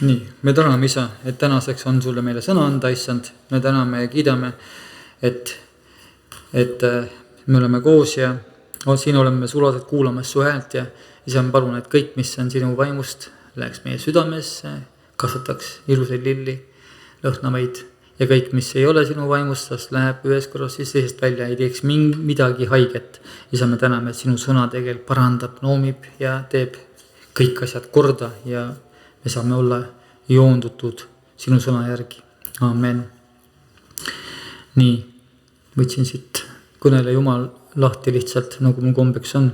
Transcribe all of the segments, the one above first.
Nii, me täname isa, et tänaseks on sulle meile sõna anda, issand. Me täname ja kiidame, et me oleme koos ja siin oleme sulased kuulamas su häält ja isa, ma palun, et kõik, mis on sinu vaimust, läheks meie südamesse, kasvataks ilusaid lilli, lõhnamaid ja kõik, mis ei ole sinu vaimust, sest läheb ühes korras siis teisest välja, ei teeks midagi haiget. Isa, me täname, et sinu sõna tegelikult parandab, noomib ja teeb kõik asjad korda ja me saame olla joondutud sinu sõna järgi. Amen. Nii, võtsin siit kõnele Jumal lahti lihtsalt, nagu mu kombeks on,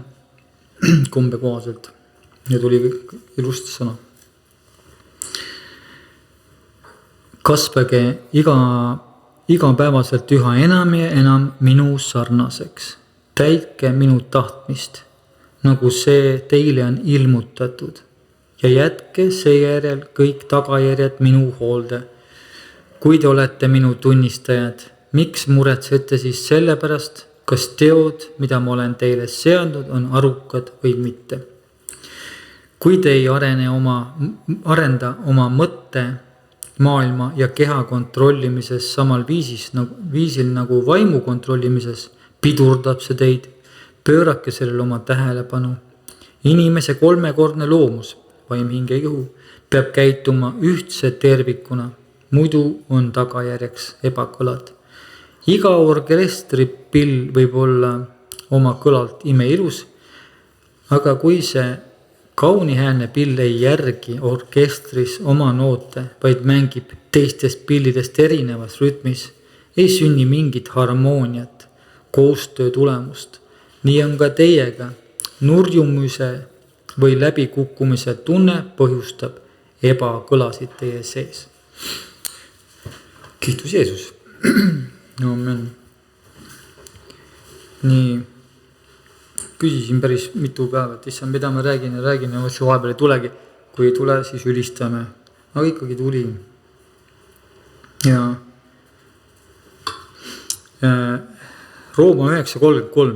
kombe kohaselt. Ja tuli ilusti sõna. Kasvage igapäevaselt üha enam ja enam minu sarnaseks. Täitke minu tahtmist, nagu see teile on ilmutatud. Ja jätke seejärel kõik tagajärjed minu hoolde. Kui te olete minu tunnistajad, miks muretsete siis selle pärast, kas teod, mida ma olen teile seadnud, on arukad või mitte? Kui te ei arenda oma mõtte, maailma ja keha kontrollimises samal viisil nagu vaimu kontrollimises, pidurdab see teid, pöörake sellele oma tähelepanu. Inimese kolmekordne loomus, vaim, hinge ja ihu, peab käituma ühtse tervikuna, muidu on tagajärjeks ebakõlad. Iga orkestripill võib olla oma kõlalt imeilus, aga kui see kaunihäälne pill ei järgi orkestris oma noote, vaid mängib teistest pillidest erinevas rütmis, ei sünni mingit harmooniat, koostöö tulemust. Nii on ka teiega. Nurjumise või läbikukkumise tunne põhjustab ebakõlasid teie sees. Kiitus Jeesus. Amen. Nii, küsisin päris mitu päeva, et issand, mida ma räägin ja võtsin vahepeal ei tulegi. Kui ei tule, siis ülistame. Aga ikkagi tuli. Ja Rooma 9.33.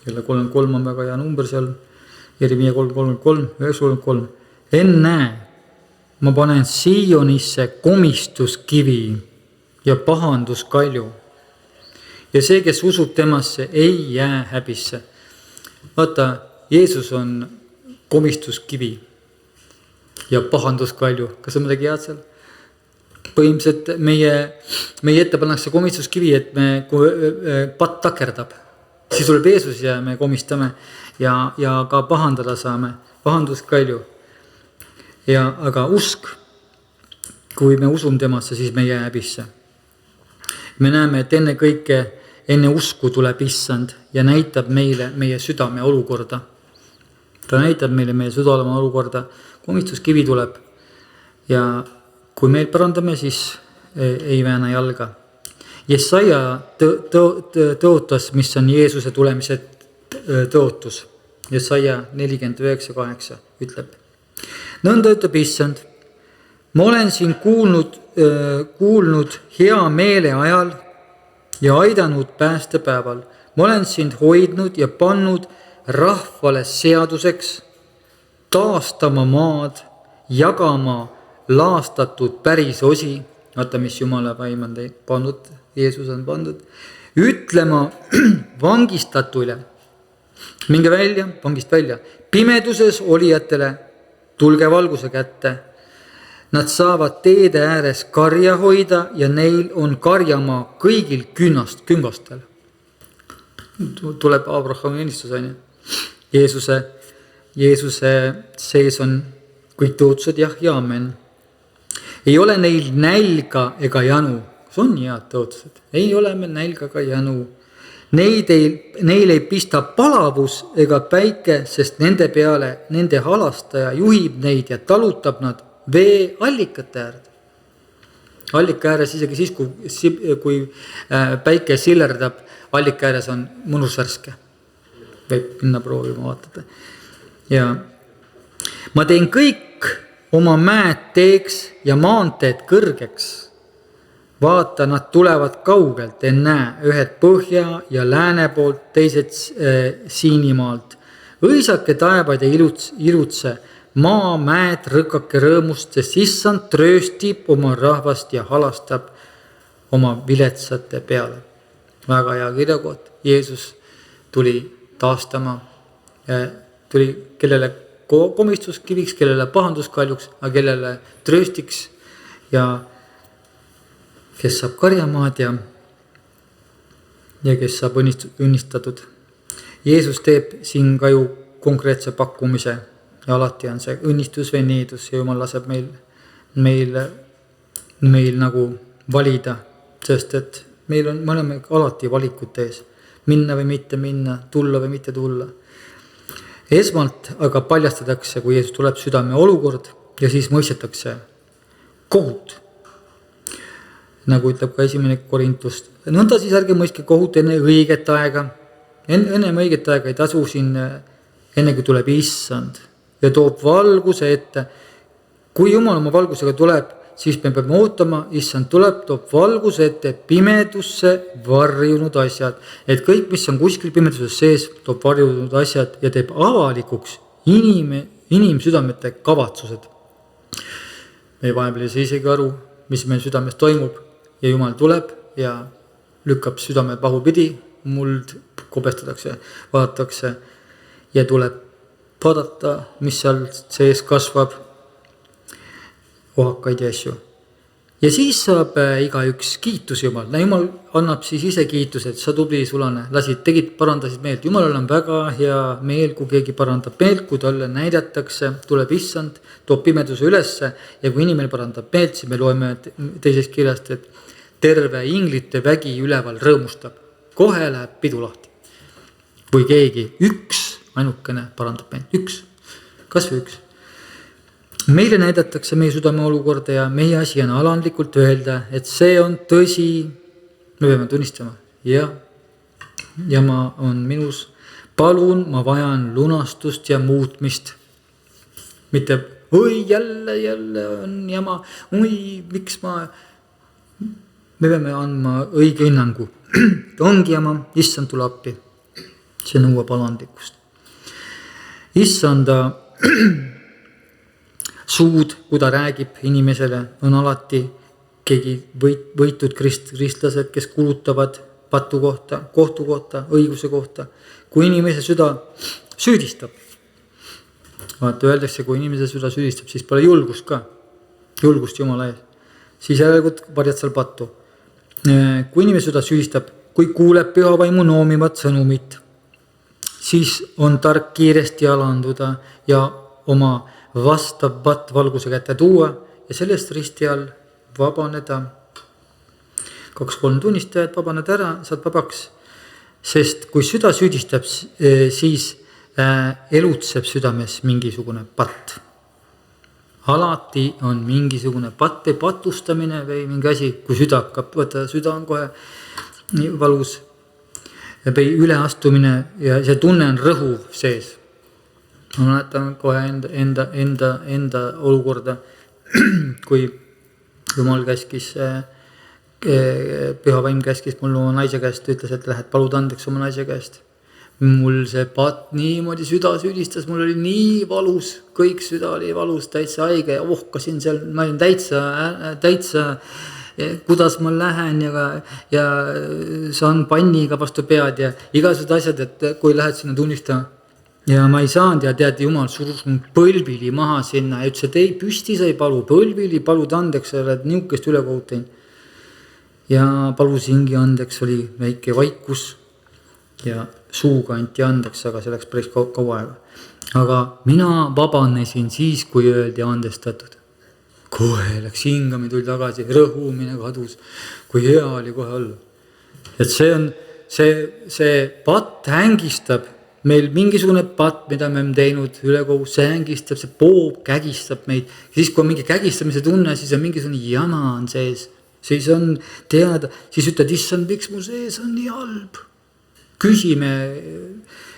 Kelle 33 on väga hea number seal. Jeremia 3.33, 9.33. Ennäe, ma panen Siionisse komistuskivi ja pahanduskalju. Ja see, kes usub temasse, ei jää häbisse. Vaata, Jeesus on komistuskivi ja pahanduskalju. Kas on midagi head seal? Põhimõtteliselt meie ette pannakse komistuskivi, et kui patt takerdab, siis tuleb Jeesus ja me komistame ja ka pahandada saame, pahanduskalju. Aga usk, kui me usume temasse, siis me ei jää häbisse. Me näeme, et enne usku tuleb issand ja näitab meile meie südame olukorda. Ta näitab meile meie südame olukorda. Komistuskivi tuleb ja kui meil parandame, siis ei vääna jalga. Jesaja tõotas, mis on Jeesuse tulemise tõotus. Jesaja 49.8 ütleb. Nõnda ütleb issand, ma olen siin kuulnud hea meele ajal ja aidanud päästepäeval. Ma olen sind hoidnud ja pannud rahvale seaduseks, taastama maad, jagama laastatud päris osi, vaata mis Jumala vaim on teid pandud, Jeesus on pandud, ütlema vangistatuile, minge välja, vangist välja, pimeduses olijatele, tulge valguse kätte. Nad saavad teede ääres karja hoida ja neil on karjamaa kõigil küngastel. Tuleb Abrahami õnnistus, on ju. Jeesuse sees on kõik tõotused, jah ja amen. Ei ole neil nälga ega janu. Kas on head tõotused? Ei ole meil nälga ega janu. Neil ei pista palavus ega päike, sest nende peale nende halastaja juhib neid ja talutab nad vee allikate äärde. Allika ääres isegi siis, kui päike sillerdab, allika ääres on mõnus värske. Võib minna proovima vaatada. Ja ma teen kõik oma mäed teeks ja maanteed kõrgeks. Vaata, nad tulevad kaugelt, ennäe, ühed põhja ja lääne poolt, teised Siinimaalt. Õisake taevad ja ilutse, maamäed rõkake rõõmust, sest issand trööstib oma rahvast ja halastab oma viletsate peale. Väga hea kirjakoht. Jeesus tuli taastama, tuli kellele komistuskiviks, kellele pahanduskaljuks, aga kellele trööstiks ja kes saab karjamaad ja kes saab õnnistatud. Jeesus teeb siin ka ju konkreetse pakkumise ja alati on see õnnistus või needus ja Jumal laseb meil nagu valida, sest et me oleme alati valikute ees, minna või mitte minna, tulla või mitte tulla. Esmalt aga paljastatakse, kui Jeesus tuleb südame olukord ja siis mõistetakse kohut. Nagu ütleb ka 1. Korintust. Nõnda siis ärge mõistke kohut enne õiget aega. Enne õiget aega ei tasu siin enne kui tuleb issand ja toob valguse ette. Kui Jumal oma valgusega tuleb, siis me peame ootama, issand tuleb, toob valguse ette pimedusse varjunud asjad. Et kõik, mis on kuskil pimeduses sees, toob varjunud asjad ja teeb avalikuks inimsüdamete kavatsused. Me vahepeal ei saa isegi aru, mis meil südames toimub ja Jumal tuleb ja lükkab südame pahupidi, muld kobestatakse, vaadatakse ja tuleb vaadata, mis seal sees kasvab, ohakaid ja asju. Ja siis saab igaüks kiitus Jumal. Jumal annab siis ise kiituse, et sa tubli sulane, parandasid meelt. Jumalal on väga hea meel, kui keegi parandab meelt, kui talle näidatakse, tuleb issand, toob pimeduse ülesse ja kui inimene parandab meelt, siis me loeme teisest kirjast, et terve inglite vägi üleval rõõmustab. Kohe läheb pidu lahti. Või keegi, üks ainukene parandab meelt, kas või üks. Meile näidatakse meie südame olukorda ja meie asi on alandlikult öelda, et see on tõsi. Me peame tunnistama. Ja jama on minus. Palun, ma vajan lunastust ja muutmist. Mitte, oi jälle on jama. Oi, miks me peame andma õige hinnangu. Ongi jama, issand tule appi. See nõuab alandlikkust. Issanda suud, kui ta räägib inimesele, on alati keegi võitud kristlased, kes kulutavad patu kohta, kohtu kohta, õiguse kohta. Kui inimese süda süüdistab, vaata öeldakse, kui inimese süda süüdistab, siis pole julgust ka, julgust Jumala ees. Siis järelikult varjad seal pattu. Kui inimese süda süüdistab, kui kuuleb püha vaimu noomivat sõnumit, siis on tark kiiresti alanduda ja oma vastavat valguse kätte tuua ja sellest risti all vabaneda. 2-3 tunnistajat vabaned ära, saad vabaks. Sest kui süda süüdistab, siis elutseb südames mingisugune patt. Alati on mingisugune patt või patustamine või mingi asi, kui süda hakkab, süda on kohe nii valus või üleastumine ja see tunne on rõhuv sees. Ma mäletan kohe enda olukorda, kui Jumal käskis, püha vaim käskis mul oma naise käest, ütles, et lähed palud andeks oma naise käest. Mul see patt niimoodi süda süüdistas, mul oli nii valus, kõik süda oli valus, täitsa haige ja ohkasin seal, ma olin täitsa, kuidas ma lähen ja saan panniga vastu pead ja igasugused asjad, et kui lähed sinna tunnistama. Ja ma ei saanud ja tead, Jumal surus mul põlvili maha sinna ja ütles, et ei, püsti sa ei palu, põlvili palud andeks, sa oled niukest ülekohut teinud. Ja palusingi andeks, oli väike vaikus ja suuga anti andeks, aga see läks päris kaua aega. Aga mina vabanesin siis, kui öeldi andestatud. Kohe läks hingami, tuli tagasi, rõhumine kadus, kui hea oli kohe olla. Et see on, see patt hängistab, meil mingisugune patt, mida me oleme teinud üle kogu, see hängistab, see poob, kägistab meid. Siis kui on mingi kägistamise tunne, siis on mingisugune jama on sees. Siis on teada, siis ütled, issand, miks mu sees on nii halb. Küsime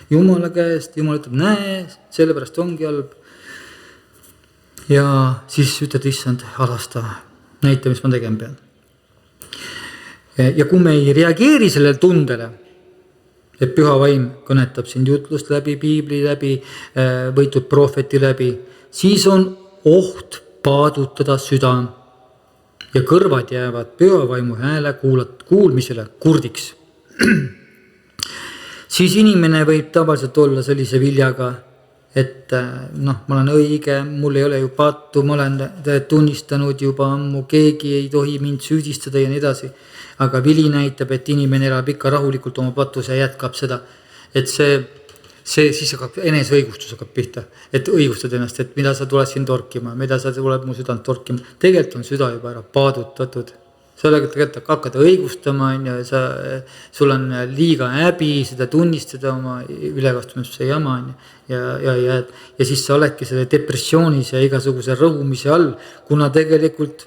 Jumala käest, Jumal ütleb, näe, sellepärast ongi halb. Ja siis ütled, issand, alasta, näita, mis ma tegema pean. Ja kui me ei reageeri sellele tundele, et püha vaim kõnetab sind jutlust läbi, piibli läbi, võitud prohveti läbi, siis on oht paadutada süda ja kõrvad jäävad pühavaimu hääle kuulmisele kurdiks. Siis inimene võib tavaliselt olla sellise viljaga, et ma olen õige, mul ei ole ju pattu, ma olen tunnistanud juba ammu, keegi ei tohi mind süüdistada ja nii edasi. Aga vili näitab, et inimene elab ikka rahulikult oma patus ja jätkab seda. Et see siis hakkab eneseõigustus hakkab pihta, et õigustad ennast, et mida sa tuled siin torkima, mida sa tuleb mu südant torkima. Tegelikult on süda juba ära paadutatud. Sellega tegelikult hakkad õigustama, sul on liiga häbi seda tunnistada oma ülekastumisse jama. Ja siis sa oledki selle depressioonis ja igasuguse rõhumise all, kuna tegelikult,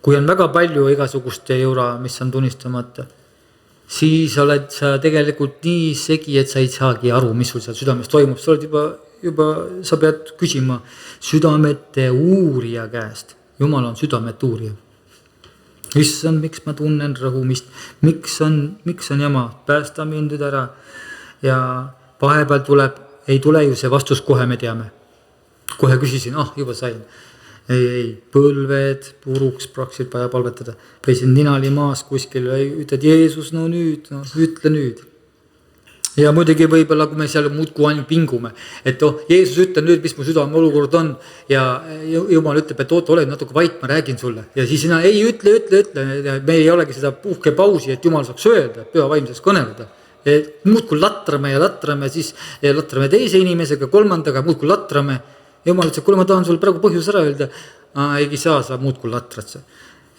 kui on väga palju igasugust eura, mis on tunnistamata, siis oled sa tegelikult nii segi, et sa ei saagi aru, mis sul seal südames toimub. Sa oled juba sa pead küsima südamete uurija käest. Jumal on südamete uurija. Issand, miks ma tunnen rõhumist, miks on jama, päästa mindud ära ja vahepeal ei tule ju see vastus kohe, me teame. Kohe küsisin, juba sain. Ei, põlved puruks praktiliselt vaja palvetada. Võisin ninali maas kuskil, ütled Jeesus, ütle nüüd. Ja muidugi võib-olla, kui me seal muudku ainult pingume, et Jeesus ütle nüüd, mis mu südame olukord on ja Jumal ütleb, et ole natuke vait, ma räägin sulle. Ja siis sina ei ütle, me ei olegi seda puhkepausi, et Jumal saaks öelda, püha vaimseks kõneleda. Muudku latrame, siis latrame teise inimesega, kolmandaga, muudku latrame. Jumal ütles, et kuule, ma tahan sulle praegu põhjus ära öelda, ei saa muudku latratse.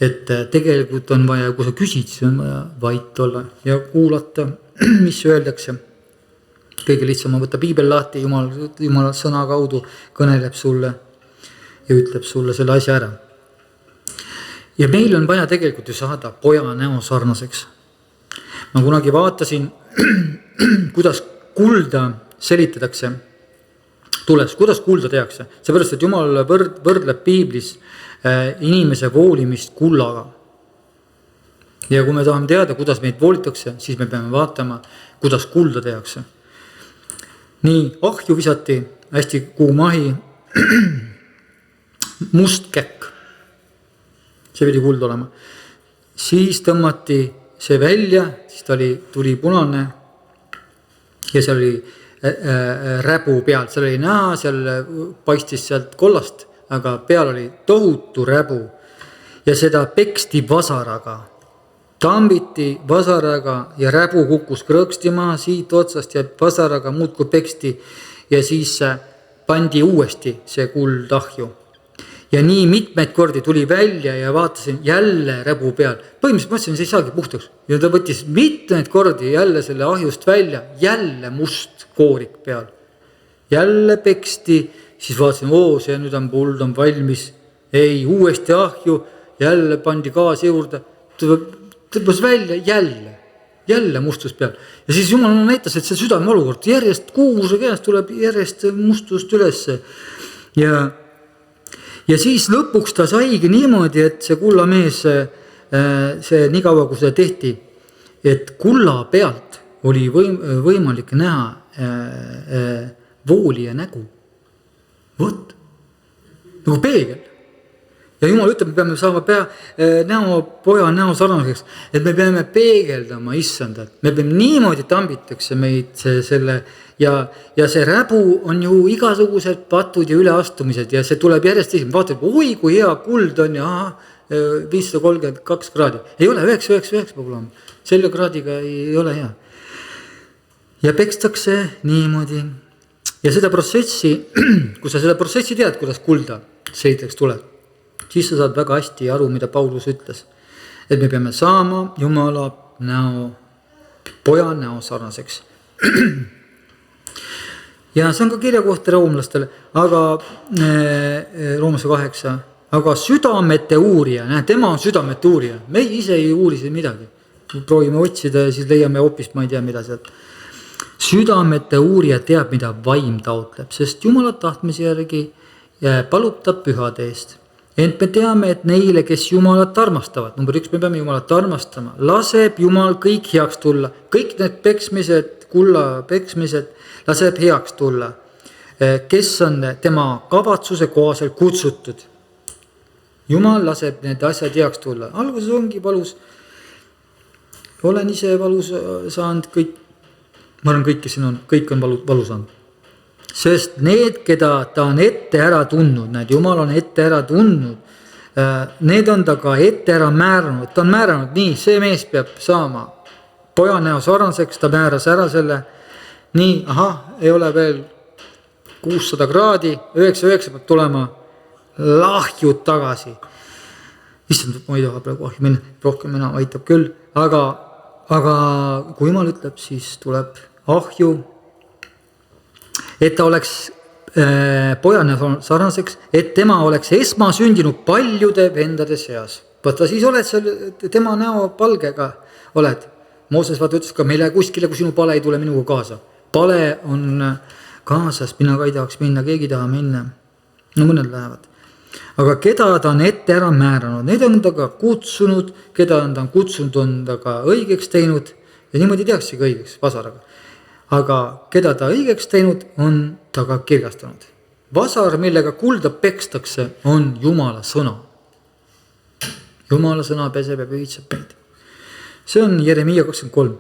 Et tegelikult on vaja, kui sa küsid, siis on vaja vait olla ja kuulata, mis öeldakse. Kõige lihtsam on võtta piibel lahti, Jumala sõna kaudu kõneleb sulle ja ütleb sulle selle asja ära. Ja meil on vaja tegelikult ju saada poja näo sarnaseks. Ma kunagi vaatasin, kuidas kulda selitatakse tules, kuidas kulda tehakse. Seepärast, et Jumal võrdleb piiblis inimese voolimist kullaga. Ja kui me tahame teada, kuidas meid voolitakse, siis me peame vaatama, kuidas kulda tehakse. Nii, ahju visati hästi kuum ahi, must käkk. See pidi kuld olema. Siis tõmmati see välja, siis tuli punane ja seal oli räbu peal, seal oli näha, seal paistis sealt kollast, aga peal oli tohutu räbu ja seda peksti vasaraga, tambiti vasaraga ja räbu kukkus krõkstima siit otsast ja vasaraga muudku peksti ja siis pandi uuesti see kuld ahju. Ja nii mitmeid kordi tuli välja ja vaatasin jälle räbu peal. Põhimõtteliselt mõtlesin, see ei saagi puhtaks. Ja ta võttis mitmeid kordi jälle selle ahjust välja, jälle must koorik peal. Jälle peksti, siis vaatasin, see nüüd on kuld, on valmis. Ei, uuesti ahju, jälle pandi gaas juurde. Tõmbas välja, jälle mustus peal. Ja siis Jumal näitas, et see südame olukord järjest kuumuse käest tuleb järjest mustust ülesse. Ja siis lõpuks ta saigi niimoodi, et see kullamees, see nii kaua, kui seda tehti, et kulla pealt oli võimalik näha voolija nägu. Võt, nagu peegel. Ja Jumal ütleb, me peame saama poja näo sarnaseks, et me peame peegeldama issandat. Me peame niimoodi tambitakse meid selle ja see räbu on ju igasugused patud ja üleastumised ja see tuleb järjest esimene. Vaatab, kui hea kuld on ja 532 kraadi. Ei ole, 999 peab olema. Selle kraadiga ei ole hea. Ja pekstakse niimoodi. Ja seda protsessi, kui sa seda protsessi tead, kuidas kulda seliteks tuleb, siis sa saad väga hästi aru, mida Paulus ütles. Et me peame saama Jumala näo, poja näo sarnaseks. Ja see on ka kirja kohta roomlastele, aga Roomase 8, aga südamete uurija, tema on südamete uurija. Me ise ei uuri siin midagi. Proovime otsida ja siis leiame hoopis, ma ei tea mida sealt. Südamete uurija teab, mida vaim taotleb, sest Jumala tahtmise järgi palub ta pühade eest. Ent me teame, et neile, kes Jumalat armastavad, number 1, me peame Jumalat armastama, laseb Jumal kõik heaks tulla. Kõik need peksmised, kulla peksmised laseb heaks tulla. kes on tema kavatsuse kohaselt kutsutud. Jumal laseb need asjad heaks tulla. Alguses ongi valus. Olen ise valus saanud kõik. Ma arvan, kõik, kes siin on, kõik on valus saanud. Sest need, keda ta on ette ära tundnud, need Jumal on ette ära tundnud, need on ta ka ette ära määranud. Ta on määranud nii, see mees peab saama poja näo sarnaseks, ta määras ära selle. Nii, ei ole veel 600 kraadi, 99 peab tulema lahjud tagasi. Issand, ma ei taha praegu ahju minna, rohkem enam aitab küll. Aga kui Jumal ütleb, siis tuleb ahju, et ta oleks pojana sarnaseks, et tema oleks esmasündinud paljude vendade seas. Vaata, siis oled seal, tema näo palgega oled. Mooses vaata ütles ka, meile kuskile, kui sinu pale ei tule minuga kaasa. Pale on kaasas, mina ka ei tahaks minna, keegi taha minna. No mõned lähevad. Aga keda ta on ette ära määranud, need on ta ka kutsunud, keda ta on kutsunud, on ta ka õigeks teinud ja niimoodi tehaksegi õigeks vasaraga. Aga keda ta õigeks teinud, on ta ka kirgastanud. Vasar, millega kulda pekstakse, on Jumala sõna. Jumala sõna peseb ja pühitseb meid. See on Jeremiia 23,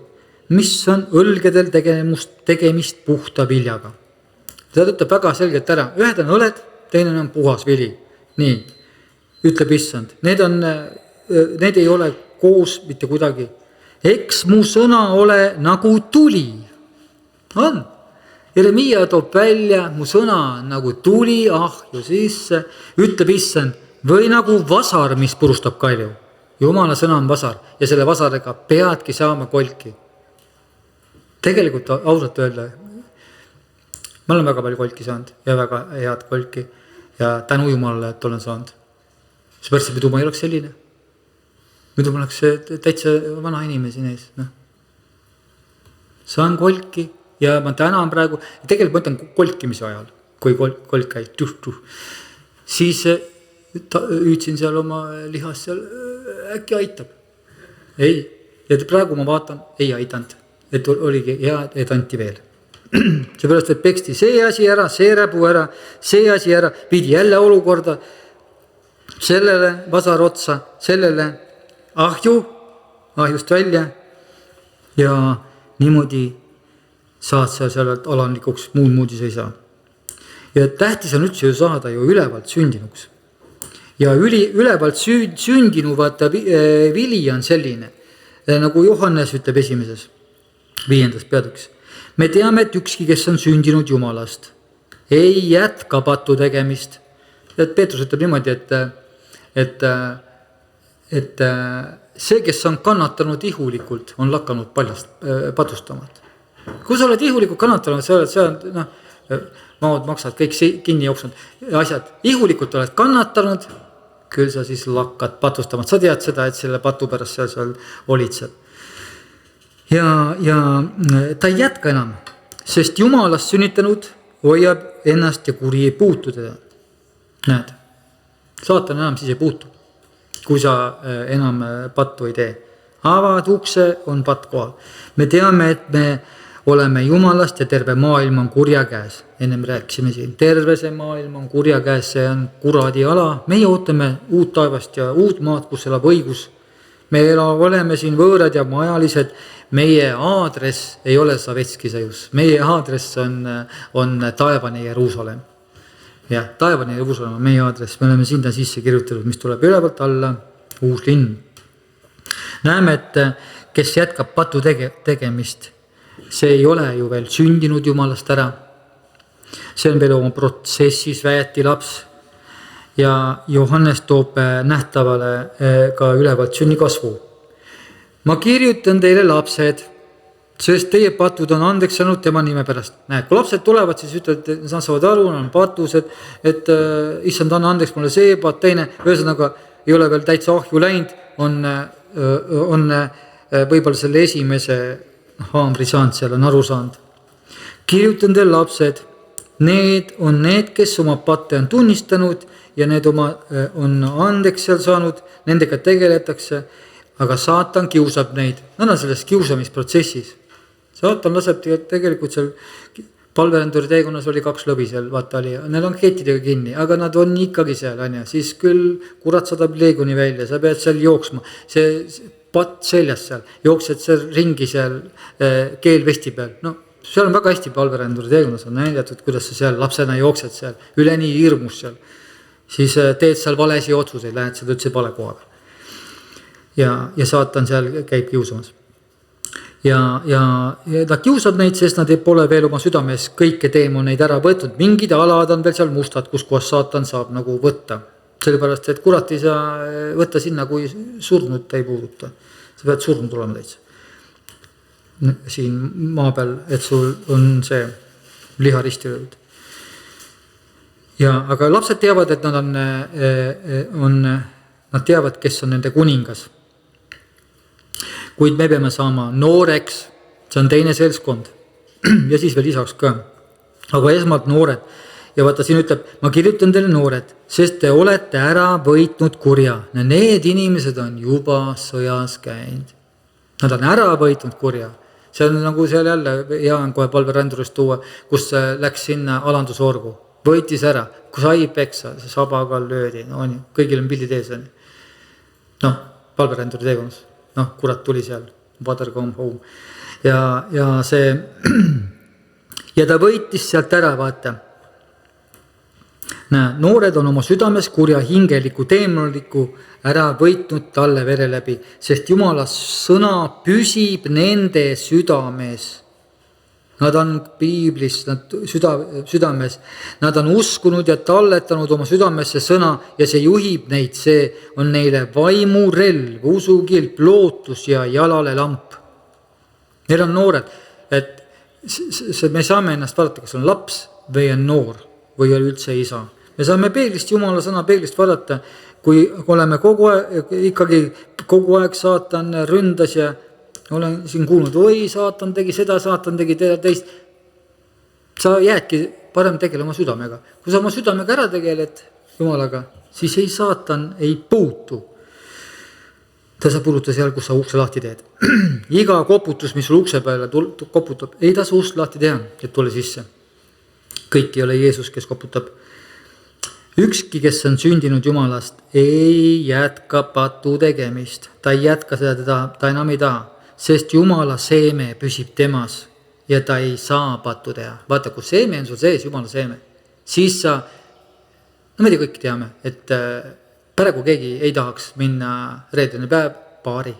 mis on õlgedel tegemist puhta viljaga. Ta ütleb väga selgelt ära, ühed on õled, teine on puhas vili. Nii, ütleb issand, need ei ole koos mitte kuidagi. Eks mu sõna ole nagu tuli. On. Jeremiia toob välja, mu sõna on nagu tuli ahju sisse, ütleb issand, või nagu vasar, mis purustab kalju. Jumala sõna on vasar ja selle vasarega peadki saama kolki. Tegelikult ausalt öelda, ma olen väga palju kolki saanud ja väga head kolki. Ja tänu Jumalale, et olen saanud. Seepärast, et muidu ma ei oleks selline. Muidu ma oleks täitsa vana inimesi neis. No. Saan kolki ja ma tänan praegu. Tegelikult ma ütlen kolkimise ajal, kui kolk käib, siis hüüdsin seal oma lihas seal, äkki aitab. Ei, ja praegu ma vaatan, ei aidanud. Et oligi hea, et anti veel. Seepärast, et peksti see asi ära, see räbu ära, see asi ära, viidi jälle olukorda, sellele vasar otsa, sellele ahjust välja ja niimoodi saad sa sealt alanlikuks, muud moodi sa ei saa. Ja tähtis on üldse ju saada ju ülevalt sündinuks. Ja ülevalt sündinu vaata vili on selline, nagu Johannes ütleb 1. 5. peatüks. Me teame, et ükski, kes on sündinud Jumalast, ei jätka patu tegemist. Et Peetrus ütleb niimoodi, et see, kes on kannatanud ihulikult, on lakanud patustamat. Kui sa oled ihulikult kannatanud, sa oled, maad maksad kõik kinni jooksnud asjad. Ihulikult oled kannatanud, küll sa siis lakkad patustamat. Sa tead seda, et selle patu pärast seal olid seal. Ja ta ei jätka enam, sest Jumalast sünnitanud hoiab ennast ja kuri ei puutu teda. Näed, saatan enam siis ei puutu, kui sa enam pattu ei tee. Avad ukse, on patt kohal. Me teame, et me oleme Jumalast ja terve maailm on kurja käes. Ennem rääkisime siin, terve see maailm on kurja käes, see on kuradi ala. Meie ootame uut taevast ja uut maad, kus elab õigus. Me oleme siin võõrad ja majalised. Meie aadress ei ole Savetskisajus. Meie aadress on taevane Jeruusalemm. Ja, taevane Jeruusalemm on meie aadress. Me oleme sinna sisse kirjutatud, mis tuleb ülevalt alla, uus linn. Näeme, et kes jätkab patu tegemist, see ei ole ju veel sündinud Jumalast ära. See on veel oma protsessis väeti laps. Ja Johannes toob nähtavale ka ülevalt sünni kasvu. Ma kirjutan teile lapsed, sest teie patud on andeks saanud tema nime pärast. Näed, kui lapsed tulevad, siis ütlevad, et nad saavad aru, on patused, et issand, anna andeks mulle see pat, teine, ühesõnaga ei ole veel täitsa ahju läinud, on võib-olla selle esimese haamri saanud, seal on aru saanud. Kirjutan teile lapsed, need on need, kes oma patte on tunnistanud ja need on andeks seal saanud, nendega tegeletakse. Aga saatan kiusab neid. Nad on selles kiusamisprotsessis. Saatan laseb tegelikult seal palveränduri teekonnas oli 2 lõvi seal, vaata oli, need on kettidega kinni, aga nad on ikkagi seal, on ju, siis küll kurat saadab leeguni välja, sa pead seal jooksma, see patt seljas seal, jooksed seal ringi seal keelvesti peal, no seal on väga hästi palveränduri teekonnas on näidatud, kuidas sa seal lapsena jooksed seal, üleni hirmus seal, siis teed seal valesi otsuseid, lähed seal üldse vale koha peal. Ja saatan seal käib kiusamas. Ja ta kiusab neid, sest nad pole veel oma südames kõike teemoneid ära võtnud. Mingid alad on veel seal mustad, kus kohas saatan saab nagu võtta. Sellepärast, et kurat ei saa võtta sinna, kui surnud ei puuduta. Sa pead surnud olema täitsa. Siin maa peal, et sul on see liha ristirööd. Ja, aga lapsed teavad, et nad teavad, kes on nende kuningas. Kuid me peame saama nooreks, see on teine seltskond ja siis veel lisaks ka, aga esmalt noored. Ja vaata siin ütleb, ma kirjutan teile noored, sest te olete ära võitnud kurja. Need inimesed on juba sõjas käinud. Nad on ära võitnud kurja. See on nagu seal jälle, hea on kohe palverändurist tuua, kus läks sinna alandusorgu. Võitis ära, kui sai peksa, see sabaga löödi, no on ju, kõigil on pildid ees. No, palveränduri teekonnas. No, kurat tuli seal, water come home. Ja see, ja ta võitis sealt ära, vaata. Näe, noored on oma südames kurja hingeliku teemaliku ära võitnud talle vere läbi, sest Jumala sõna püsib nende südames. Nad on piiblis, nad südames, nad on uskunud ja talletanud oma südamesse sõna ja see juhib neid, see on neile vaimurelv, usukilp, lootus ja jalale lamp. Need on noored, et me saame ennast vaadata, kas on laps või on noor või on üldse isa. Me saame peeglist, Jumala sõna peeglist vaadata, kui oleme kogu aeg saatan ründas ja olen siin kuulnud, oi saatan tegi seda, saatan tegi teist. Sa jäädki parem tegelema südamega. Kui sa oma südamega ära tegeled Jumalaga, siis ei saatan ei puutu. Ta saab puuduta seal, kus sa ukse lahti teed. Iga koputus, mis sul ukse peale koputab, ei tasu ust lahti teha, et tule sisse. Kõik ei ole Jeesus, kes koputab. Ükski, kes on sündinud Jumalast, ei jätka patu tegemist. Ta ei jätka seda, ta enam ei taha. Sest Jumala seeme püsib temas ja ta ei saa pattu teha. Vaata, kui seeme on sul sees, Jumala seeme, siis sa, no me kõik teame, et praegu keegi ei tahaks minna reedene päev paari.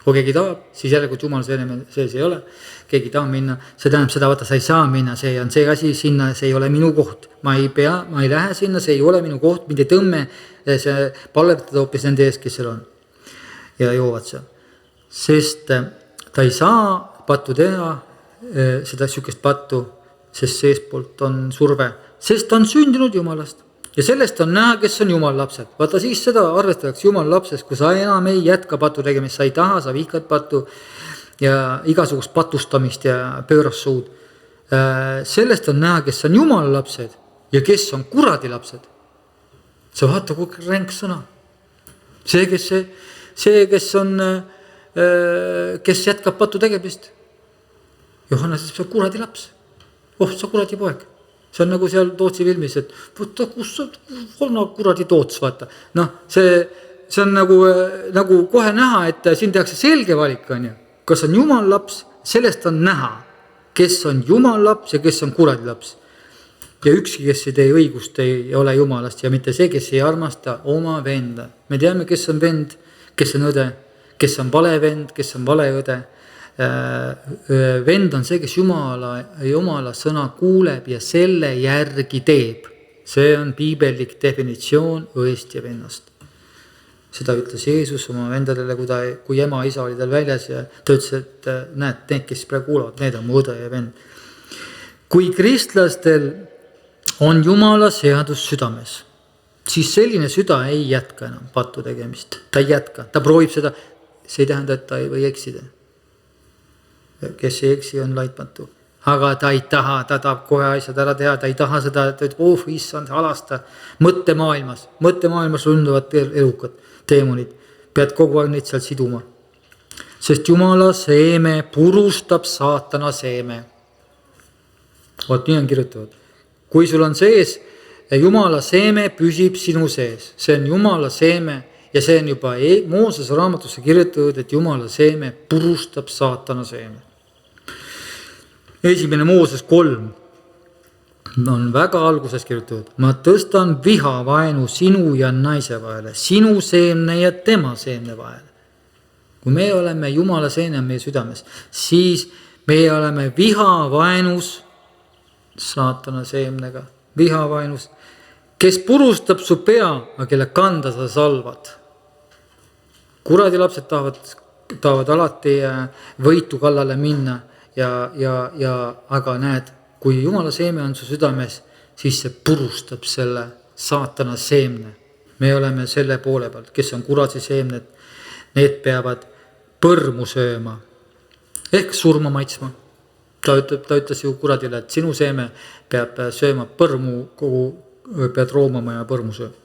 Kui keegi tahab, siis järelikult Jumala seeme sees ei ole, keegi tahab minna, see tähendab seda, vaata, sa ei saa minna, see on see asi sinna, see ei ole minu koht. Ma ei lähe sinna, see ei ole minu koht, mind ei tõmme, see palvetada hoopis nende ees, kes seal on ja joovad seal. Sest ta ei saa pattu teha, seda sükest pattu, sest seespoolt on surve, sest ta on sündinud Jumalast. Ja sellest on näha, kes on Jumala lapsed. Vaata siis seda arvestatakse Jumala lapsest, kui sa enam ei jätka pattu tegemist, sa ei taha, sa vihkad pattu ja igasugust patustamist ja pööras suud. Sellest on näha, kes on Jumala lapsed ja kes on kuradi lapsed. Sa vaata, kui ränk sõna. See, kes on... kes jätkab pattu tegemist. Johannes on kuradi laps. Sa kuradi poeg. See on nagu seal Tootsi filmis, et võtta, kus on kuradi Toots, vaata. No, see on nagu kohe näha, et siin tehakse selge valik, on ju. Kas on Jumal laps, sellest on näha, kes on Jumal laps ja kes on kuradi laps. Ja ükski, kes ei tee õigust, ei ole Jumalast ja mitte see, kes ei armasta oma venda. Me teame, kes on vend, kes on õde, kes on vale vend, kes on vale õde. Vend on see, kes Jumala sõna kuuleb ja selle järgi teeb. See on piibellik definitsioon õest ja vennast. Seda ütles Jeesus oma vendadele, kui ema isa oli tal väljas ja ta ütles, et näed, need, kes praegu kuulavad, need on mu õde ja vend. Kui kristlastel on Jumala seadus südames, siis selline süda ei jätka enam pattu tegemist. Ta ei jätka, ta proovib seda. See ei tähenda, et ta ei või eksida. Kes ei eksi, on laitmatu. Aga ta ei taha, ta tahab kohe asjad ära teha, ta ei taha seda, et issand, halasta. Mõttemaailmas runduvad elukad teemonid. Pead kogu aeg neid seal siduma. Sest Jumala seeme purustab saatana seeme. Vot nii on kirjutatud. Kui sul on sees, Jumala seeme püsib sinu sees. See on Jumala seeme ja see on juba Moosese raamatusse kirjutatud, et Jumala seeme purustab saatana seeme. 1. Mooses 3 on väga alguses kirjutatud. Ma tõstan vihavaenu sinu ja naise vahele, sinu seemne ja tema seemne vahele. Kui me oleme Jumala seemne meie südames, siis me oleme vihavaenus saatana seemnega, vihavaenus, kes purustab su pea, aga kelle kanda sa salvad. Kuradi lapsed tahavad alati võitu kallale minna aga näed, kui Jumala seeme on su südames, siis see purustab selle saatana seemne. Me oleme selle poole pealt, kes on kuradi seemned, need peavad põrmu sööma ehk surma maitsma. Ta ütles ju kuradile, et sinu seeme peab sööma põrmu, pead roomama ja põrmu sööma.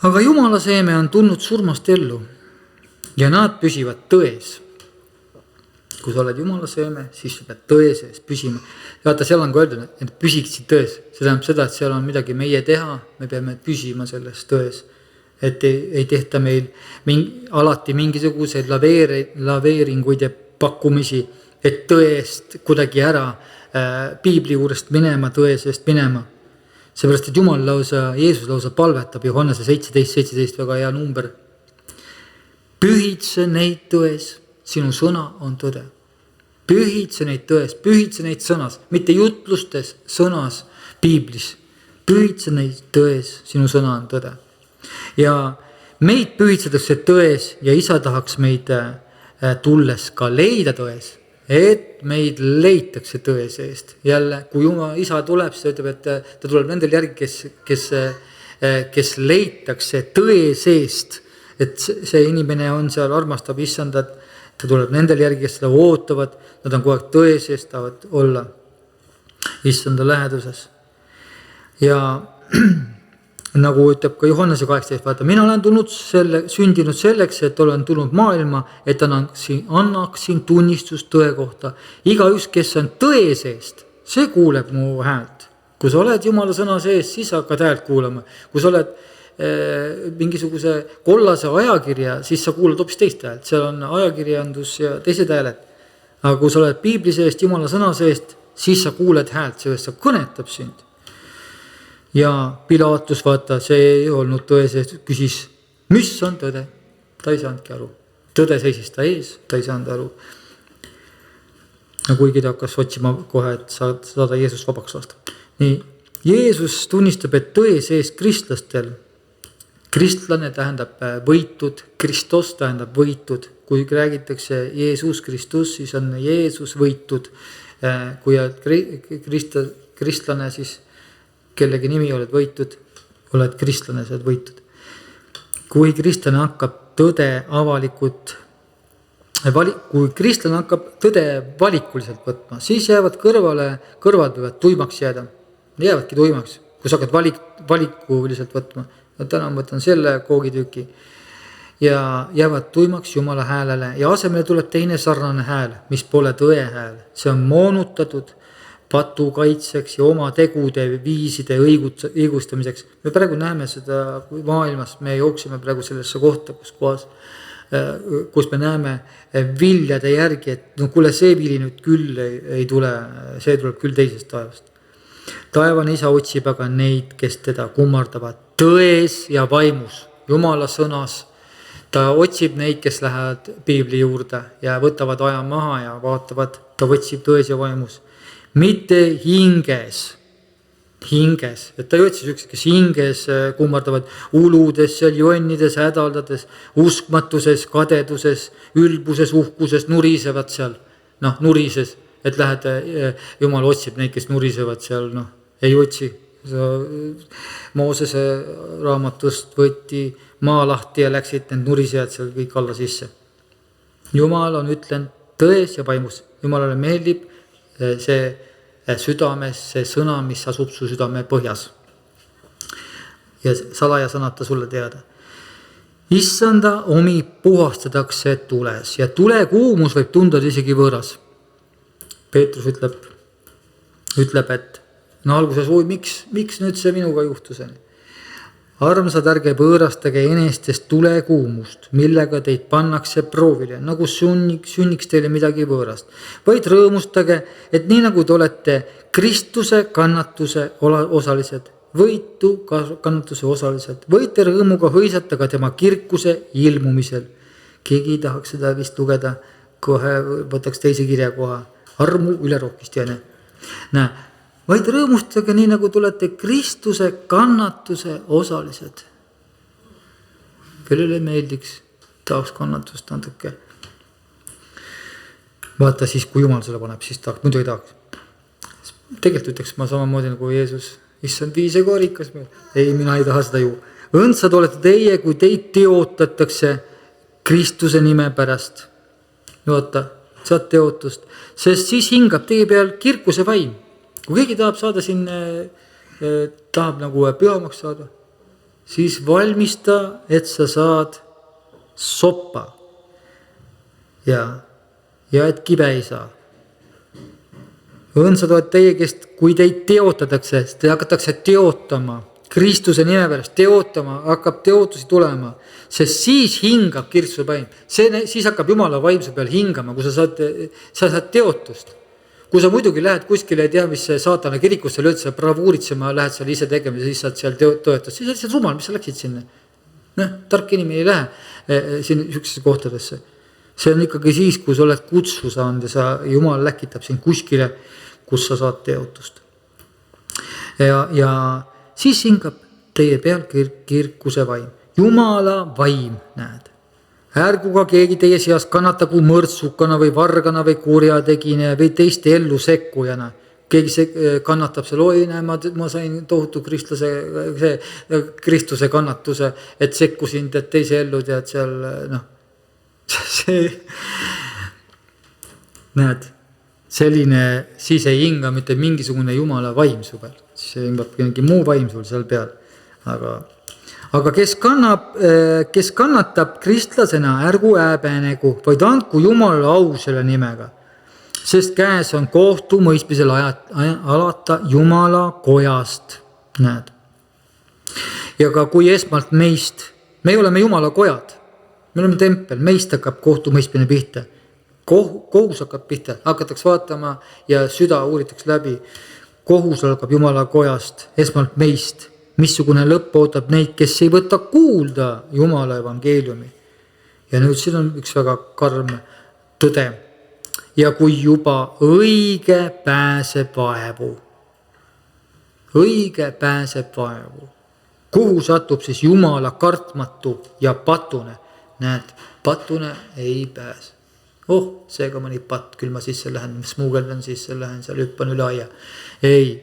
Aga Jumala seeme on tulnud surmast ellu ja nad püsivad tões. Kui sa oled Jumala seeme, siis sa pead tõe sees püsima. Vaata, seal on ka öeldud, et püsiksid tões. See tähendab seda, et seal on midagi meie teha, me peame püsima selles tões. Et ei tehta meil alati mingisuguseid laveeringuid ja pakkumisi, et tõest kuidagi ära piibli juurest minema, tõe seest minema. Seepärast, et Jeesus lausa palvetab Johannese 17 väga hea number. Pühitse neid tões, sinu sõna on tõde. Pühitse neid tões, pühitse neid sõnas, mitte jutlustes, sõnas, piiblis. Pühitse neid tões, sinu sõna on tõde. Ja meid pühitsetakse tões ja isa tahaks meid tulles ka leida tões, et meid leitakse tõe seest. Jälle, kui Jumala isa tuleb, siis ta ütleb, et ta tuleb nendel järgi, kes leitakse tõe seest, et see inimene on seal, armastab issandat, ta tuleb nendel järgi, kes seda ootavad, nad on kogu aeg tõe seest, tahavad olla issanda läheduses. Ja nagu ütleb ka Johannese 18, vaata, mina olen sündinud selleks, et olen tulnud maailma, et annaksin tunnistust tõe kohta. Igaüks, kes on tõe seest, see kuuleb mu häält. Kui sa oled Jumala sõna sees, siis hakkad häält kuulama. Kui sa oled mingisuguse kollase ajakirja, siis sa kuulad hoopis teist häält. Seal on ajakirjandus ja teised hääled. Aga kui sa oled piibli seest, Jumala sõna seest, siis sa kuuled häält, sellest sa kõnetab sind. Ja Pilatus, vaata, see ei olnud tõe seest, küsis, mis on tõde? Ta ei saanudki aru. Tõde seisis ta ees, ta ei saanud aru. Kuigi ta hakkas otsima kohe, et saada Jeesus vabaks lasta. Nii, Jeesus tunnistab, et tõe sees kristlastel, kristlane tähendab võitud, Kristos tähendab võitud. Kui räägitakse Jeesus Kristus, siis on Jeesus võitud. Kui kristlane, siis kellegi nimi oled võitud, oled kristlane, sa oled võitud. Kui kristlane hakkab tõde valikuliselt võtma, siis jäävad kõrvad võivad tuimaks jääda. Jäävadki tuimaks, kui sa hakkad valikuliselt võtma. Täna ma võtan selle koogitüki ja jäävad tuimaks Jumala häälele ja asemele tuleb teine sarnane hääl, mis pole tõe hääl. See on moonutatud patu kaitseks ja oma tegude viiside õigustamiseks. Me praegu näeme seda maailmas, me jooksime praegu sellesse kohta, kus me näeme viljade järgi, et kuule, see vili nüüd küll ei tule, see tuleb küll teisest taevast. Taevane isa otsib aga neid, kes teda kummardavad tões ja vaimus, Jumala sõnas. Ta otsib neid, kes lähevad piibli juurde ja võtavad aja maha ja vaatavad, ta otsib tões ja vaimus. Mitte hinges, et ta ei otsi sükse, kes hinges kummardavad uludes, jonnides, hädaldades, uskmatuses, kadeduses, ülbuses, uhkuses, nurisevad seal, nurises, et lähed, Jumal otsib neid, kes nurisevad seal, ei otsi. Moosese raamatust võeti maa lahti ja läksid need nurisejad seal kõik alla sisse. Jumal on ütlen tões ja vaimus. Jumalale meeldib see südames, see sõna, mis asub su südame põhjas. Ja salaja sõnata sulle teada. Issanda omi puhastatakse tules ja tule kuumus võib tunda isegi võõras. Peetrus ütleb ütleb, et no alguses, oi, miks nüüd see minuga juhtus? Armsad, ärge võõrastage enestest tulekuumust, millega teid pannakse proovile, nagu sünniks teile midagi võõrast. Vaid rõõmustage, et nii nagu te olete Kristuse kannatuse osalised, võite rõõmuga hõisata ka tema kirkuse ilmumisel. Keegi ei tahaks seda vist lugeda, kohe võtaks teise kirjakoha, armu ülerohkist jäne. Vaid rõõmustage nii, nagu tulete Kristuse kannatuse osalised. Kellele meeldiks, tahaks kannatust natuke. Vaata siis, kui Jumal selle paneb, siis tahaks, muidu ei tahaks. Tegelikult ütleks ma samamoodi nagu Jeesus, issand viise korikas meil. Ei, mina ei taha seda ju. Õndsad olete teie, kui teid teotatakse Kristuse nime pärast. Vaata, saad teotust, sest siis hingab teie peal kirkuse vaim. Kui keegi tahab saada siin, tahab nagu pühamaks saada, siis valmista, et sa saad soppa ja et kibe ei saa. Õndsad oled teie, kes, kui teid teotatakse, sest te hakatakse teotama Kristuse nime pärast, teotama, hakkab teotusi tulema, sest siis hingab Kristuse vaim. Siis hakkab Jumala vaimse peal hingama, kui sa saad teotust. Kui sa muidugi lähed kuskile, ei tea, mis saatana kirikusse lööd, sa bravuuritsema, lähed seal ise tegema, siis saad seal toetust. Siis lihtsalt rumal, mis sa läksid sinna. Tark inimene ei lähe siin ükses kohtadesse. See on ikkagi siis, kui sa oled kutsu saanud ja Jumal läkitab sind kuskile, kus sa saad teotust. Ja siis hingab teie peal kirkuse vaim. Jumala vaim, näed. Ärgu ka keegi teie seas kannatagu mõrtsukana või vargana või kurjategine või teiste ellu sekkujana. Keegi kannatab seal, oi näe, ma sain tohutu Kristuse kannatuse, et sekkusin teise ellu, tead seal, see, näed, selline, siis ei hinga mitte mingisugune Jumala vaim su peal, siis hingab mingi muu vaim sul seal peal, aga kes kannatab kristlasena, ärgu häbenegu, vaid andku Jumalale au selle nimega. Sest käes on kohtu mõistmisel alata Jumala kojast. Näed. Ja ka kui esmalt meist, me oleme Jumala kojad, me oleme tempel, meist hakkab kohtu mõistmine pihta. Kohus hakkab pihta, hakatakse vaatama ja süda uuritakse läbi. Kohus algab Jumala kojast, esmalt meist. Missugune lõpp ootab neid, kes ei võta kuulda Jumala evangeeliumi. Ja nüüd siin on üks väga karm tõde. Ja kui juba õige pääseb vaevu. Õige pääseb vaevu. Kuhu satub siis Jumala kartmatu ja patune? Näed, patune ei pääse. Seega mõni patt, küll ma sisse lähen, smuugeldan sisse, lähen seal, hüppan üle aia. Ei,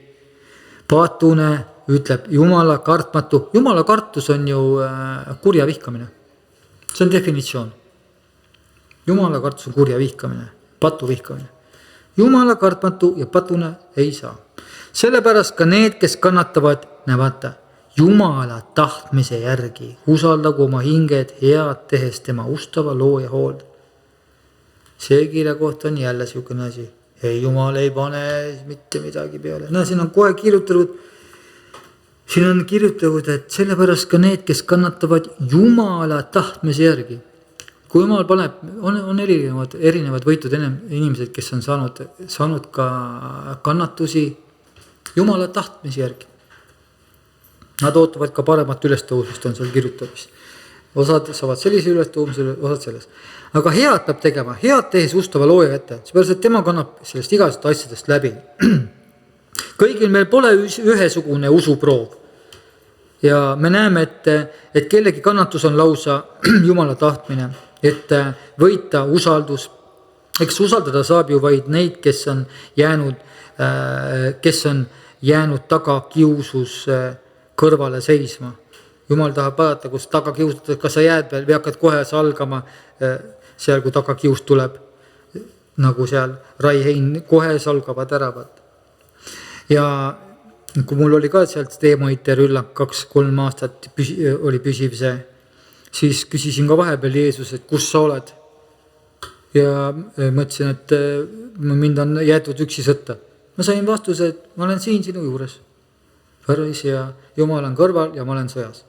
patune ütleb Jumala kartmatu. Jumala kartus on ju kurja vihkamine. See on definitsioon. Jumala kartus on kurja vihkamine, patu vihkamine. Jumala kartmatu ja patune ei saa. Sellepärast ka need, kes kannatavad, näevata, Jumala tahtmise järgi, usaldagu oma hinged head tehes tema ustava loo ja hoolda. See kirja kohta on jälle siukene asi. Ei, Jumal ei pane mitte midagi peale. Siin on kohe kirjutatud, et sellepärast ka need, kes kannatavad Jumala tahtmise järgi. Kui Jumal paneb, on erinevad võitud inimesed, kes on saanud ka kannatusi Jumala tahtmise järgi. Nad ootavad ka paremat ülestõusmist, on seal kirjutamist. Osad saavad sellise ülestõusmise, osad selles. Aga head peab tegema, head tehes ustava looja ette, seepärast, et tema kannab sellest igast asjadest läbi. Kõigil meil pole ühesugune usuproov. Ja me näeme, et kellegi kannatus on lausa Jumala tahtmine, et võita usaldus. Eks usaldada saab ju vaid neid, kes on jäänud taga kiusus kõrvale seisma. Jumal tahab vaadata, kus taga kiusatada, kas sa jääd veel või hakkad kohe salgama seal, kui taga kius tuleb. Nagu seal Raihein kohe salgavad ära. Ja kui mul oli ka sealt teemaite rüllak 2-3 aastat oli püsiv see, siis küsisin ka vahepeal Jeesus, et kus sa oled. Ja mõtlesin, et mind on jäetud üksi sõtta. ma sain vastuse, et ma olen siin sinu juures. Päris ja Jumal on kõrval ja ma olen sõjas.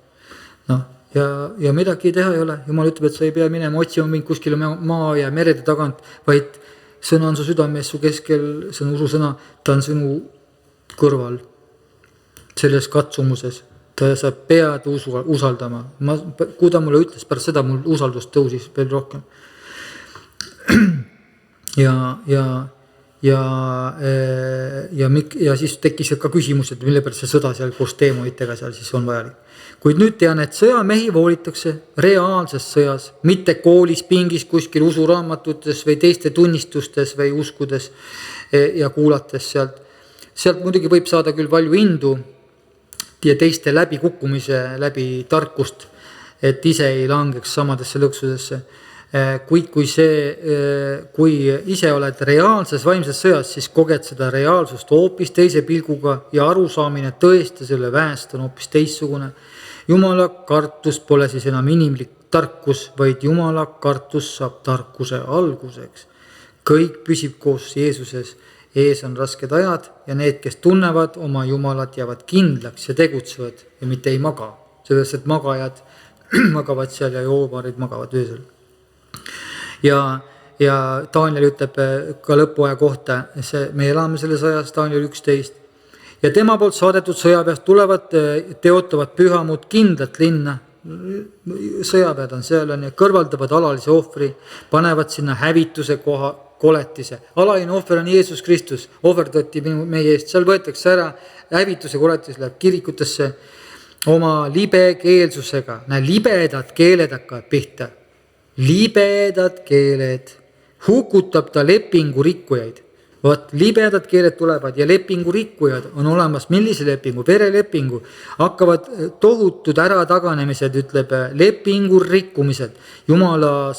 Noh, ja midagi teha ei ole. Jumal ütleb, et sa ei pea minema otsima mind kuskile maa ja merede tagant, vaid sõna on su südames, su keskel, see on ususõna, ta on sinu kõrval selles katsumuses. Sa pead usaldama. Kui ta mulle ütles, pärast seda mul usaldus tõusis veel rohkem. Ja siis tekkis ka küsimus, et mille pärast see sõda seal koos teemoitega seal siis on vajalik. Kuid nüüd tean, et sõjamehi voolitakse reaalses sõjas, mitte koolis, pingis, kuskil usuraamatutes või teiste tunnistustes või uskudes ja kuulates sealt. Sealt muidugi võib saada küll palju indu ja teiste läbi kukkumise, läbi tarkust, et ise ei langeks samadesse lõksusesse. Kui ise oled reaalses vaimses sõjas, siis koged seda reaalsust hoopis teise pilguga ja arusaamine tõesti selle väest on hoopis teissugune. Jumala kartus pole siis enam inimlik tarkus, vaid Jumala kartus saab tarkuse alguseks. Kõik püsib koos Jeesuses. Ees on rasked ajad ja need, kes tunnevad oma Jumalat, jäävad kindlaks ja tegutsevad ja mitte ei maga. Sellest, et magajad magavad seal ja joomarid magavad öösel. Ja Daniel ütleb ka lõpuaja kohta, me elame selles ajas, Daniel 11. Ja tema poolt saadetud sõjaväest tulevad, teotavad pühamud kindlat linna. Sõjaväed on seal ja kõrvaldavad alalise ohvri, panevad sinna hävituse koha koletise. Alaline ohver on Jeesus Kristus, ohverdati meie eest. Seal võetakse ära hävituse koletis, läheb kirikutesse oma libekeelsusega. Libedad keeled hakkavad pihta. Libedad keeled. Hukutab ta lepingu rikkujaid. Vaat libedad keeled tulevad ja lepingu rikkujad on olemas. Millise lepingu? Verelepingu. Hakkavad tohutud ära taganemised, ütleb lepingu rikkumised. Jumala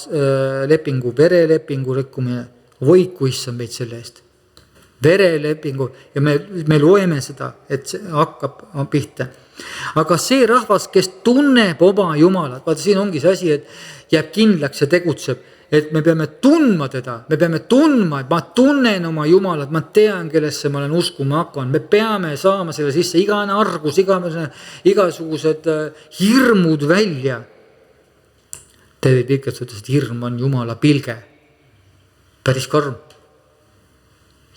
lepingu, verelepingu rikkumine. Voiku issand meid selle eest. Verelepingu ja me loeme seda, et see hakkab pihta. Aga see rahvas, kes tunneb oma Jumalat, vaata siin ongi see asi, et jääb kindlaks ja tegutseb, et me peame tundma teda, me peame tundma, et ma tunnen oma Jumalat, ma tean, kellesse ma olen uskuma hakkan, me peame saama selle sisse igane argus, igasugused hirmud välja. David Vickers ütles, et hirm on Jumala pilge. Päris karm.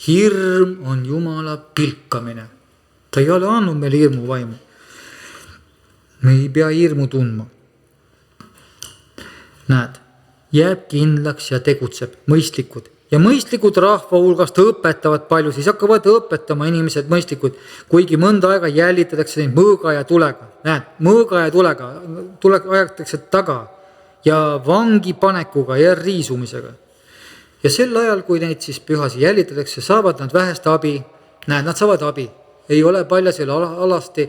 Hirm on Jumala pilkamine. Ta ei ole andnud meile hirmu vaimu. Me ei pea hirmu tundma. Näed, jääb kindlaks ja tegutseb mõistlikud. Ja mõistlikud rahva hulgast õpetavad palju, siis hakkavad õpetama inimesed mõistlikud, kuigi mõnda aega jälitatakse neid mõõga ja tulega. Näed, mõõga ja tulega ajatakse taga ja vangi panekuga ja riisumisega. Ja sel ajal, kui neid siis pühasi jälitatakse, saavad nad vähest abi. Näed, nad saavad abi. Ei ole palju selle alasti,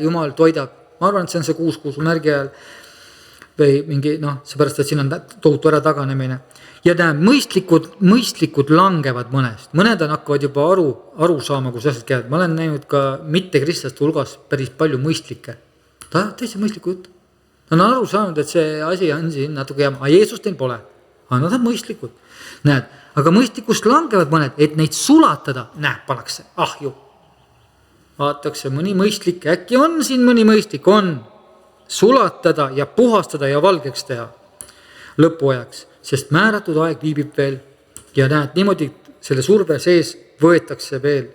Jumal toidab. Ma arvan, et see on see 6 kuusu märgi ajal. Või mingi, seepärast, et siin on tohutu ära taganemine. Ja näed, mõistlikud langevad mõnest. Mõned on hakkavad juba aru saama, kus asjad käivad. Ma olen näinud ka mitte kristlaste hulgas päris palju mõistlikke. Täitsa mõistliku jutt. Nad on aru saanud, et see asi on siin natuke jääma. Aga Jeesus teil pole. Aga nad on mõistlikud. Näed, aga mõistlikust langevad mõned, et neid sulatada, pannakse ahju. Vaatatakse mõni mõistlik, äkki on siin mõni mõistlik, on sulatada ja puhastada ja valgeks teha lõpuajaks, sest määratud aeg viibib veel ja näed, niimoodi selle surve sees võetakse veel.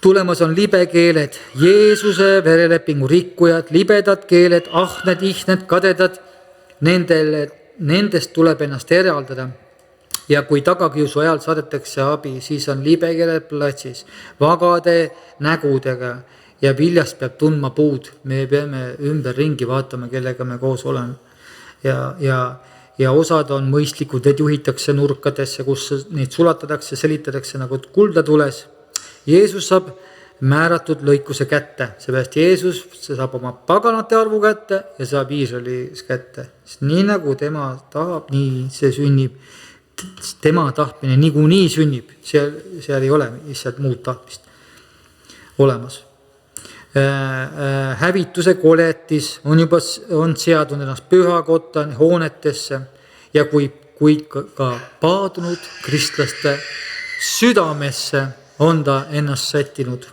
Tulemas on libekeeled, Jeesuse verelepingu rikkujad, libedad keeled, ahned, ihned, kadedad, nendest tuleb ennast eraldada. Ja kui tagakiusu ajal saadetakse abi, siis on libekeeled platsis, vagade nägudega ja viljast peab tundma puud. Me peame ümber ringi vaatama, kellega me koos oleme. Ja osad on mõistlikud, et juhitakse nurkadesse, kus neid sulatatakse, selitatakse nagu kulda tules. Jeesus saab määratud lõikuse kätte, seepärast Jeesus saab oma paganate arvu kätte ja saab Iisraelis kätte. Nii nagu tema tahab, nii see sünnib. Tema tahtmine niikuinii sünnib, seal ei ole lihtsalt muud tahtmist olemas. Hävituse koletis on seadunud ennast pühakotta hoonetesse ja kui ka paadunud kristlaste südamesse on ta ennast sättinud.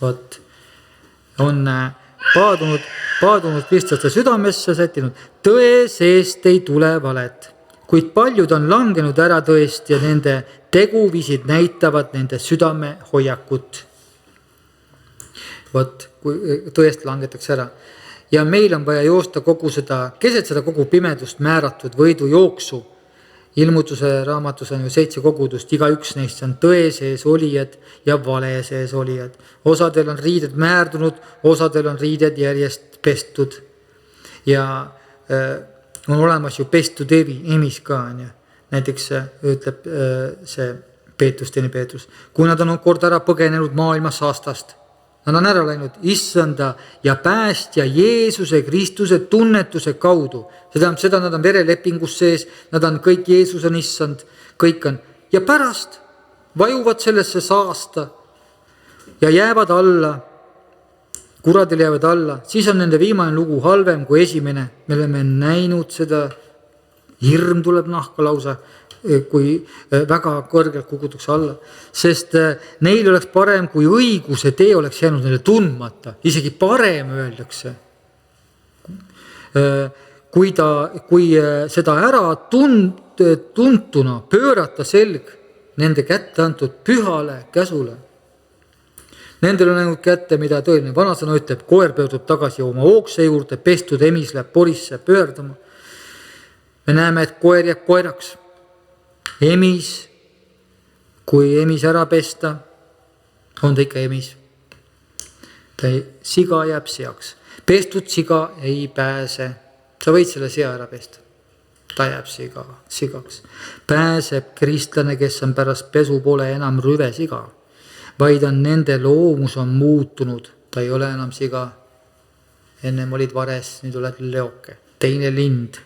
Vot, on paadunud kristlaste südamesse sättinud. Tõe seest ei tule valet, kuid paljud on langenud ära tõest ja nende teguvisid näitavad nende südame hoiakut. Vot, kui tõest langetakse ära. Ja meil on vaja joosta keset seda kogu pimedust määratud võidujooksu. Ilmutuse raamatus on ju 7 kogudust, iga üks neist on tõe sees olijad ja vale sees olijad. Osadel on riided määrdunud, osadel on riided järjest pestud. Ja on olemas ju pestud emis ka. Näiteks ütleb see Peetrus, teine Peetrus, kui nad on kord ära põgenenud maailma saastast, nad on ära läinud issanda ja päästja Jeesuse Kristuse tunnetuse kaudu. See tähendab seda, nad on verelepingus sees, nad on kõik Jeesus on issand, kõik on. Ja pärast vajuvad sellesse saasta ja jäävad alla, kuradil jäävad alla, siis on nende viimane lugu halvem kui esimene. Me oleme näinud seda, hirm tuleb nahka lausa, kui väga kõrgelt kukutakse alla. Sest neil oleks parem, kui õiguse tee oleks jäänud neile tundmata. Isegi parem öeldakse. Kui seda ära tuntuna pöörata selg nende kätte antud pühale käsule. Nendel on ainult kätte, mida tõeline vanasõna ütleb, koer pöördub tagasi oma ookse juurde, pestud emis läheb porisse pöörduma. Me näeme, et koer jääb koeraks. Emis, kui emis ära pesta, on ta ikka emis. Siga jääb seaks. Pestud siga ei pääse. Sa võid selle sea ära pesta. Ta jääb sigaks. Pääseb kristlane, kes on pärast pesu pole enam rüve siga, vaid on nende loomus on muutunud. Ta ei ole enam siga. Ennem olid vares, nüüd oled leoke. Teine lind.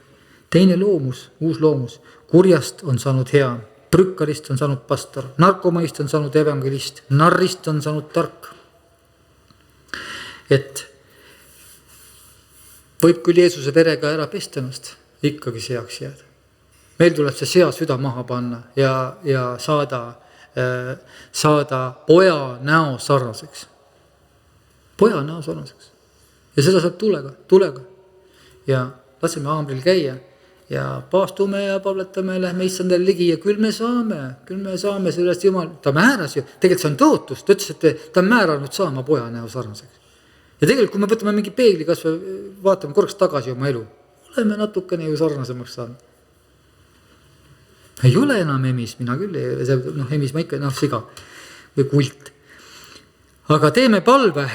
Teine loomus, uus loomus. Kurjast on saanud hea, prükkarist on saanud pastor, narkomaist on saanud evangelist, narrist on saanud tark. Et võib küll Jeesuse verega ära pesta ennast, ikkagi seaks jääda. Meil tuleb see sea süda maha panna ja saada poja näo sarnaseks. Poja näo sarnaseks. Ja seda saab tulega. Ja laseme haamril käia. Ja paastume ja pavletame, lähme issandale ligi ja küll me saame sellest Jumal. Ta määras ju, tegelikult see on tõotus, ta ütles, et ta on määranud saama poja näo sarnaseks. Ja tegelikult, kui me võtame mingi peegli, kas vaatame korraks tagasi oma elu, oleme natukene ju sarnasemaks saanud. Ei ole enam emis, mina küll, emis ma ikka, siga või kult. Aga teeme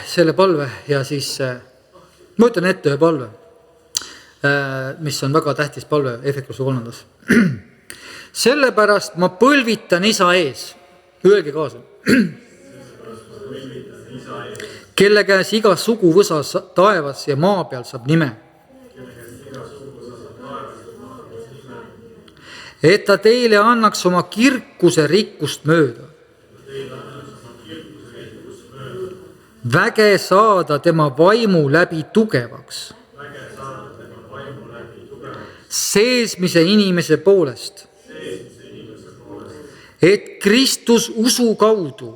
selle palve ja siis, ma ütlen ette ühe palve. Mis on väga tähtis palve Efekluse 3. Sellepärast ma põlvitan isa ees. Öelge kaasa. Kelle käes iga suguvõsa taevas ja maa peal saab nime. Et ta teile annaks oma kirkuse rikkust mööda. Väge saada tema vaimu läbi tugevaks. Seesmise inimese poolest, et Kristus usu kaudu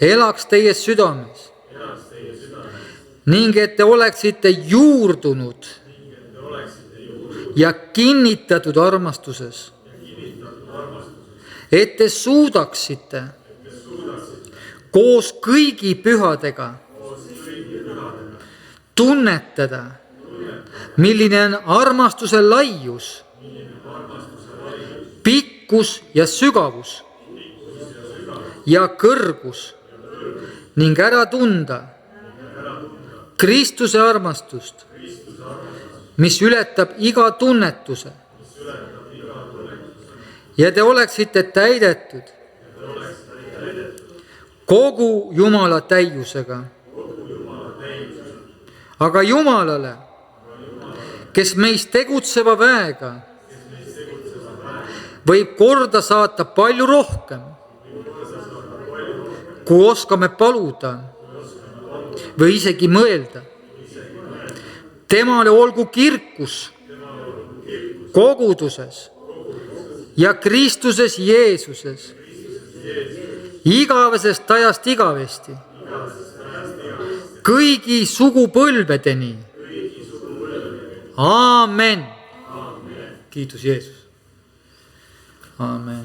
elaks teie südames ning et te oleksite juurdunud ja kinnitatud armastuses, et te suudaksite koos kõigi pühadega tunnetada, milline on armastuse laius, pikkus ja sügavus ja kõrgus ning ära tunda Kristuse armastust, mis ületab iga tunnetuse ja te oleksite täidetud kogu Jumala täiusega. Aga Jumalale, kes meist tegutseva väega võib korda saata palju rohkem, kui oskame paluda või isegi mõelda. Temale olgu kirkus koguduses ja Kristuses Jeesuses igavesest ajast igavesti, kõigi sugupõlvedeni. Aamen. Kiitus Jeesus. Aamen.